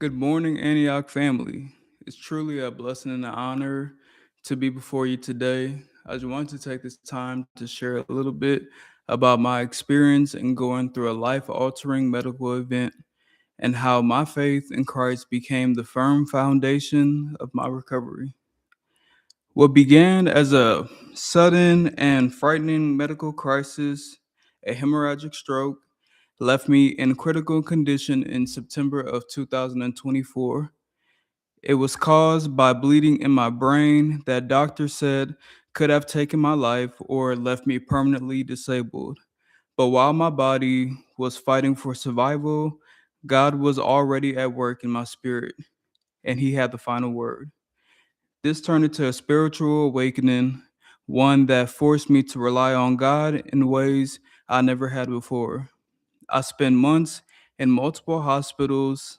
Good morning, Antioch family. It's truly a blessing and an honor to be before you today. I just wanted to take this time to share a little bit about my experience in going through a life altering medical event and how my faith in Christ became the firm foundation of my recovery. What began as a sudden and frightening medical crisis, a hemorrhagic stroke, left me in critical condition in September of 2024. It was caused by bleeding in my brain that doctors said could have taken my life or left me permanently disabled. But while my body was fighting for survival, God was already at work in my spirit, and He had the final word. This turned into a spiritual awakening, one that forced me to rely on God in ways I never had before. I spent months in multiple hospitals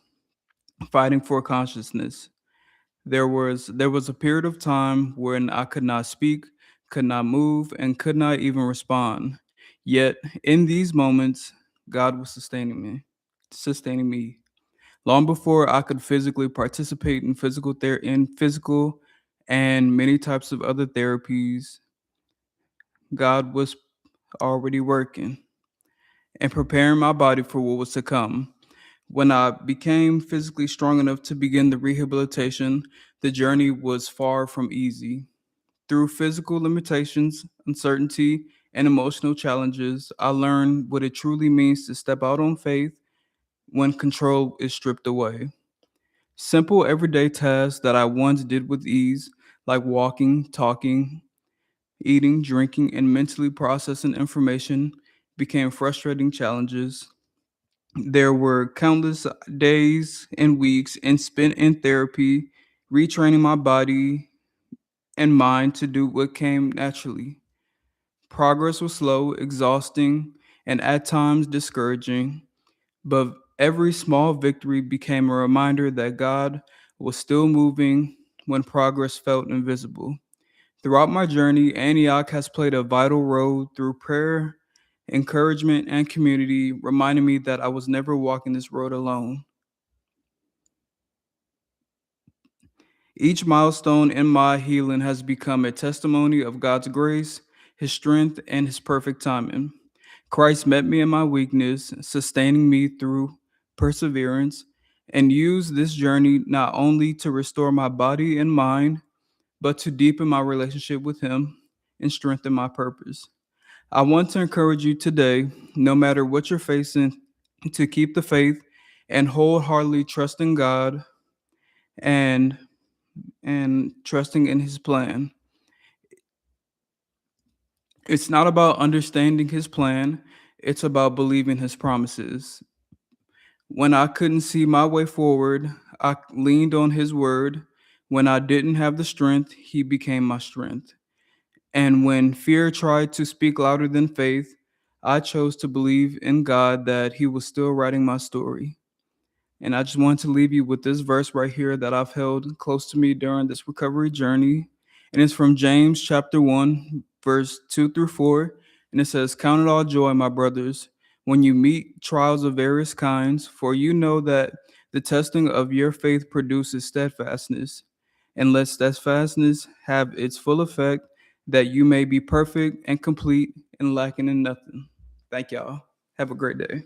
fighting for consciousness. There was a period of time when I could not speak, could not move, and could not even respond. Yet in these moments, God was sustaining me. Long before I could physically participate in physical and many types of other therapies, God was already working and preparing my body for what was to come. When I became physically strong enough to begin the rehabilitation, the journey was far from easy. Through physical limitations, uncertainty, and emotional challenges, I learned what it truly means to step out on faith when control is stripped away. Simple everyday tasks that I once did with ease, like walking, talking, eating, drinking, and mentally processing information, became frustrating challenges. There were countless days and weeks and spent in therapy, retraining my body and mind to do what came naturally. Progress was slow, exhausting, and at times discouraging, but every small victory became a reminder that God was still moving when progress felt invisible. Throughout my journey, Antioch has played a vital role through prayer, encouragement, and community, reminding me that I was never walking this road alone. Each milestone in my healing has become a testimony of God's grace, His strength, and His perfect timing. Christ met me in my weakness, sustaining me through perseverance, and used this journey not only to restore my body and mind, but to deepen my relationship with Him and strengthen my purpose. I want to encourage you today, no matter what you're facing, to keep the faith and wholeheartedly trust in God and trusting in His plan. It's not about understanding His plan, it's about believing His promises. When I couldn't see my way forward, I leaned on His word. When I didn't have the strength, He became my strength. And when fear tried to speak louder than faith, I chose to believe in God that He was still writing my story. And I just want to leave you with this verse right here that I've held close to me during this recovery journey. And it's from James chapter 1, verse 2 through 4. And it says, "Count it all joy, my brothers, when you meet trials of various kinds, for you know that the testing of your faith produces steadfastness. And let steadfastness have its full effect, that you may be perfect and complete and lacking in nothing." Thank y'all. Have a great day.